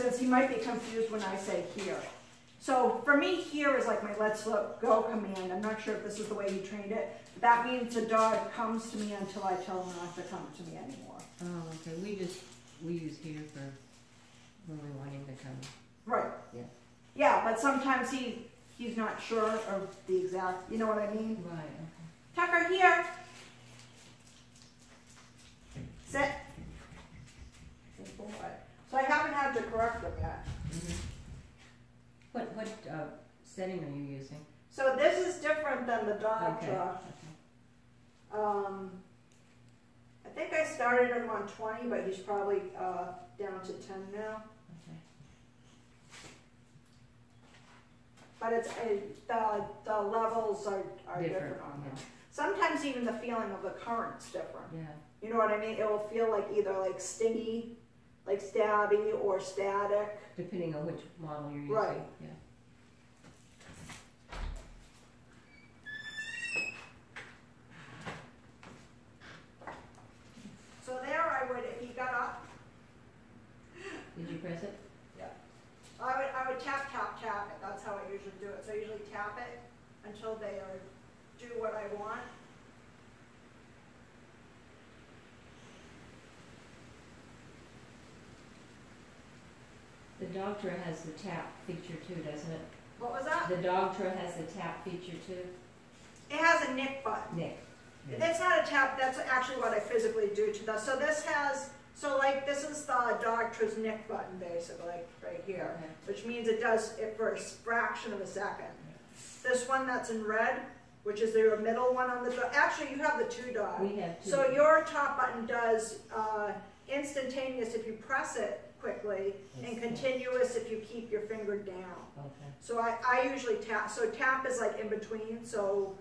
instance, he might be confused when I say here. So for me, here is like my let's go command. I'm not sure if this is the way he trained it. But that means the dog comes to me until I tell him not to come to me anymore. Oh, okay. We use here for when we want him to come. Right. Yeah. Yeah, but sometimes he's not sure of the exact, you know what I mean? Right, okay. Tucker, here. Sit. Good boy. So I haven't had to correct him yet. Mm-hmm. What setting are you using? So this is different than the dog Okay. truck. Okay. I think I started him on 20, but he's probably down to 10 now. Okay. But it's the levels are different on them. Yeah. Sometimes even the feeling of the current's different. Yeah. You know what I mean? It will feel like either like stingy, like stabby, or static. Depending on which model you're using. Right. Yeah. So there I would, if he got up. Did you press it? Yeah. I would tap, tap, tap it. That's how I usually do it. So I usually tap it until they do what I want. The Dogtra has the tap feature too, doesn't it? What was that? The Dogtra has the tap feature too. It has a nick button. Nick. That's not a tap, that's actually what I physically do to the, so this has, so like this is the Dogtra's nick button basically, right here, Okay. which means it does it for a fraction of a second. This one that's in red, which is the middle one on the dog, actually you have the two dog. We have two. So your top button does instantaneous if you press it quickly, and continuous if you keep your finger down. Okay. So I usually tap, so tap is like in between, so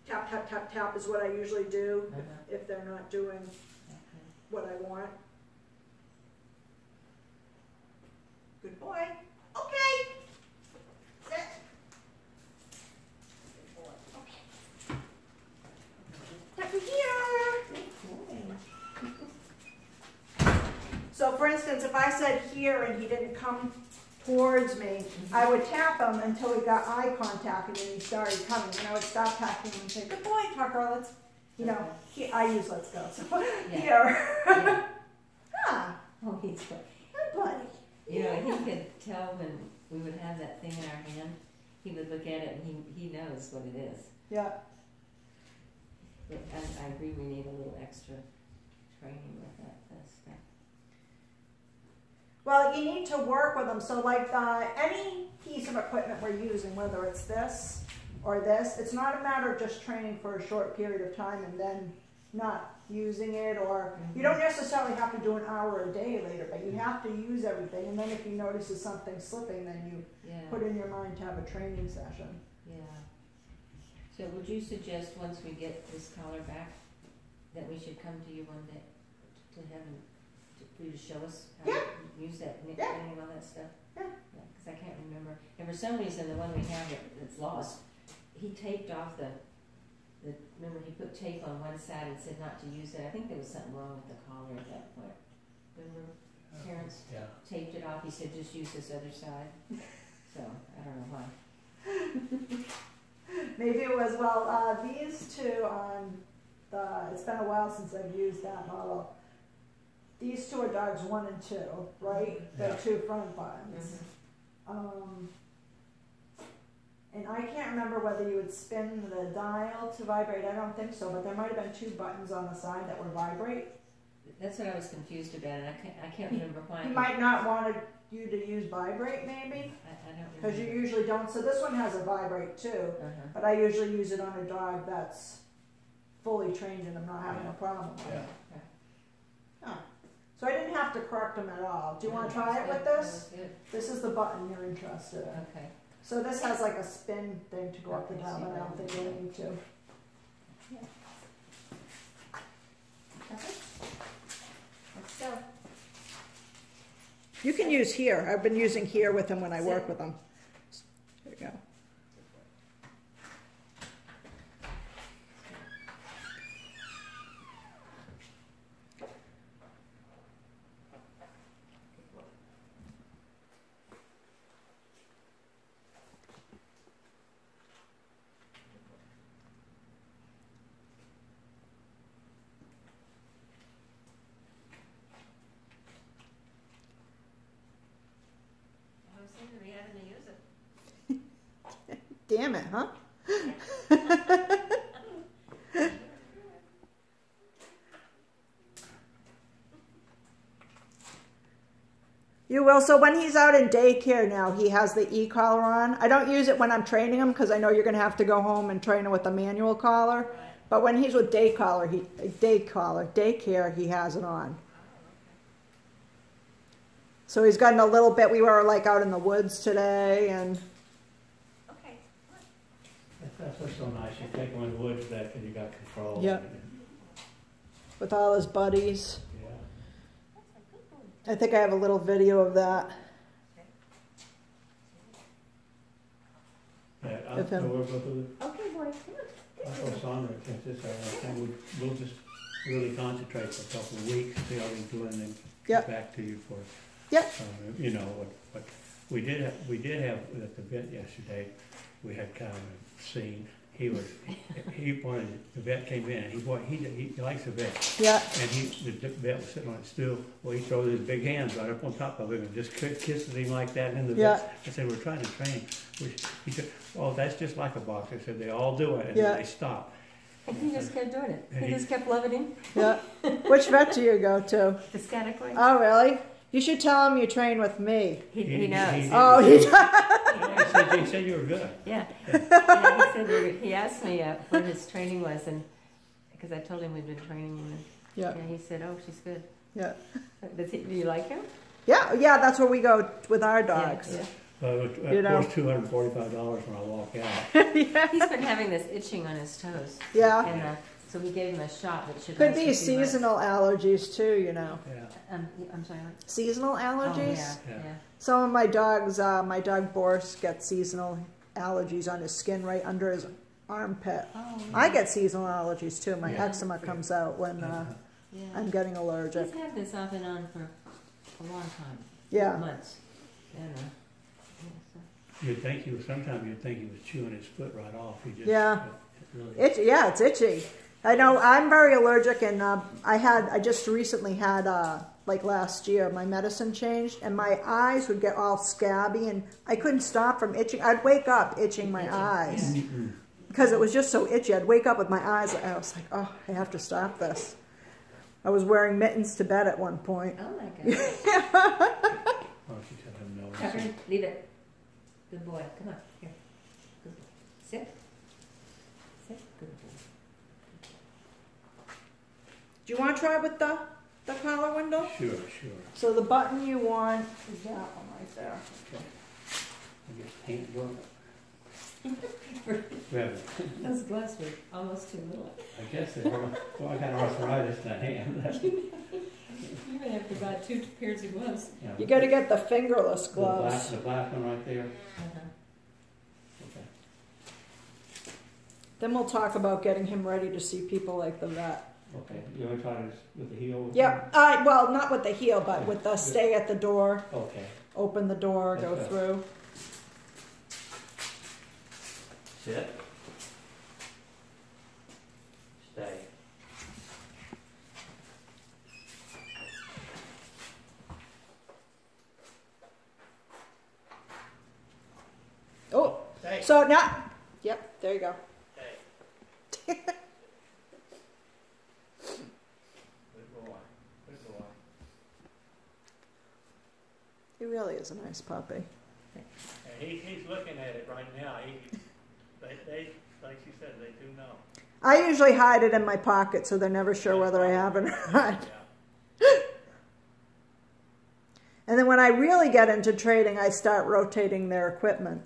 tap, tap, tap, tap is what I usually do if they're not doing what I want. Good boy. Okay. Sit. Good boy. Okay. Tucker here. So for instance, if I said here and he didn't come towards me, I would tap him until we got eye contact and then he started coming. And I would stop tapping him and say, good boy, Tucker, let's, you know, I use let's go. So here. Yeah. Ah, Oh, he's good. good buddy. You know, he could tell when we would have that thing in our hand. He would look at it and he knows what it is. Yeah. But I agree we need a little extra training with that stuff. Well, you need to work with them. So like any piece of equipment we're using, whether it's this or this, it's not a matter of just training for a short period of time and then not using it, or you don't necessarily have to do an hour a day later, but you have to use everything. And then if you notice there's something slipping, then you put in your mind to have a training session. Yeah. So would you suggest once we get this collar back that we should come to you one day to have for you to show us how to use that nick thing and all that stuff? Yeah. Because I can't remember. And for some reason, the one we have that's lost, he taped off remember he put tape on one side and said not to use it. I think there was something wrong with the collar at that point. Remember? Parents taped it off. He said just use this other side. So, I don't know why. Maybe it was, these two on it's been a while since I've used that model. These two are dogs 1 and 2, right? They're two front buttons. And I can't remember whether you would spin the dial to vibrate. I don't think so, but there might have been 2 buttons on the side that would vibrate. That's what I was confused about, and I can't remember why. He might not want you to use vibrate, maybe? I don't remember. Because you usually don't. So this one has a vibrate too, but I usually use it on a dog that's fully trained and I'm not having a problem with it. Huh. So I didn't have to correct them at all. Do you want to try it with this? This is the button you're interested in. Okay. So this has like a spin thing to go up the dial, but I don't think you'll need to. Okay. Let's go. You can use here. I've been using here with him when I work with him. There you go. assignment, huh? You will. So when he's out in daycare now, he has the e-collar on. I don't use it when I'm training him because I know you're going to have to go home and train him with a manual collar. But when he's with daycare, he has it on. So he's gotten a little bit. We were like out in the woods today, and Okay. That's what's so nice. You take him in the woods back and you got control. Yeah. With all his buddies. Yeah. I think I have a little video of that. Yeah, Of him. we'll go through Okay, boy, come the, I'll go Sandra, since this, I think we'll just really concentrate for a couple of weeks, see how he's doing, and Yep. get back to you for, Yep. you know, what we did have at the vet yesterday, we had kind of a scene. He wanted, the vet came in, and he likes the vet. Yeah. And the vet was sitting on a stool. Well, he throws his big hands right up on top of him and just kisses him like that. And the vet, I said, we're trying to train him. He said, oh, that's just like a boxer. I said, they all do it. And then they stop. And he just kept doing it. He just kept loving him. Yeah. Which vet do you go to? The Scatterquake. Oh, really? You should tell him you train with me. He knows. He does. He said you were good. Yeah. Yeah, he asked me what his training was, and because I told him we'd been training him. Yeah. And he said, "Oh, she's good." Yeah. Do you like him? Yeah. Yeah. That's where we go with our dogs. Yeah. It costs $245 when I walk out. Yeah. He's been having this itching on his toes. Yeah. And so we gave him a shot that should. Could last be for 2 months. seasonal allergies too, you know. Yeah. I'm sorry. What? Seasonal allergies? Oh, yeah. Yeah. Some of my dogs, my dog Boris gets seasonal allergies on his skin right under his armpit. Oh, I get seasonal allergies too. My Yeah. eczema comes out when yeah. I'm getting allergic. He's had this off and on for a long time. Yeah. Months. And, Sometimes you'd think he was chewing his foot right off. He just, Yeah. Really, It's itchy. I know I'm very allergic, and I just recently had like last year my medicine changed, and my eyes would get all scabby, and I couldn't stop from itching. I'd wake up itching my eyes because it was just so itchy. I'd wake up with my eyes. I was like, oh, I have to stop this. I was wearing mittens to bed at one point. Oh my God. oh, she said, I know. Tucker, leave it. Good boy. Come on. Here. Good boy. Sit. Sit. Good boy. Do you want to try with the collar window? Sure. So the button you want is that one right there. Okay. I guess paint doing it. Those gloves were almost too little. I guess they were. Well, I got arthritis in the hand. You're going to have to buy 2 pairs of gloves. Yeah, You got to get the fingerless gloves. The black one right there. Okay. Then we'll talk about getting him ready to see people like the vet. Okay. You want to try this with the heel? Yep. Well, not with the heel, but with the stay at the door. Okay. Open the door, go Okay. through. Sit. Stay. Oh, Stay. so now, yep, there you go. Stay. Good boy. Good boy. He really is a nice puppy. He's looking at it right now. They, like she said, they do know. I usually hide it in my pocket so they're never sure whether I have it or not. Yeah. And then when I really get into trading, I start rotating their equipment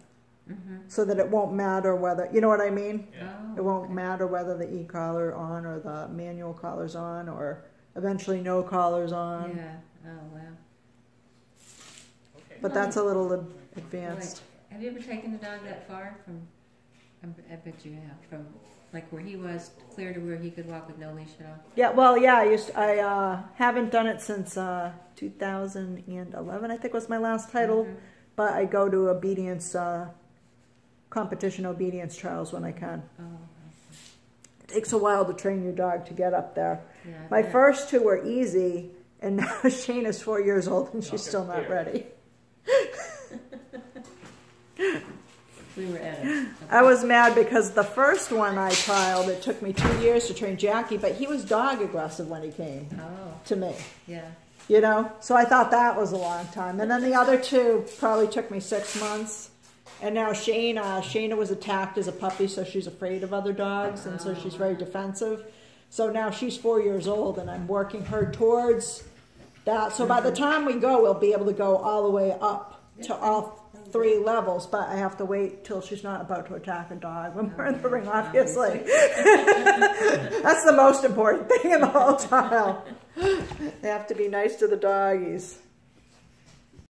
so that it won't matter whether, you know what I mean? Yeah. It won't matter whether the e-collar on or the manual collar's on or eventually no collar's on. Yeah. Oh, wow. Okay. But that's a little advanced. Wait, have you ever taken the dog that far from, I bet you have, from like where he was clear to where he could walk with no leash at all? Yeah, well, yeah, I haven't done it since 2011, I think was my last title. But I go to obedience, competition obedience trials when I can. Oh, It takes a while to train your dog to get up there. yeah. My first 2 were easy, and now Shane is 4 years old and she's still not ready. We were at it. I was mad because the first one I trialed, it took me 2 years to train Jackie, but he was dog aggressive when he came Oh, to me. yeah. You know, so I thought that was a long time. And then the other two probably took me 6 months. And now Shayna was attacked as a puppy, so she's afraid of other dogs, and so she's very defensive. So now she's 4 years old, and I'm working her towards that. So by the time we go, we'll be able to go all the way up to all 3 levels, but I have to wait till she's not about to attack a dog when we're in the ring, obviously. That's the most important thing in the whole trial. They have to be nice to the doggies.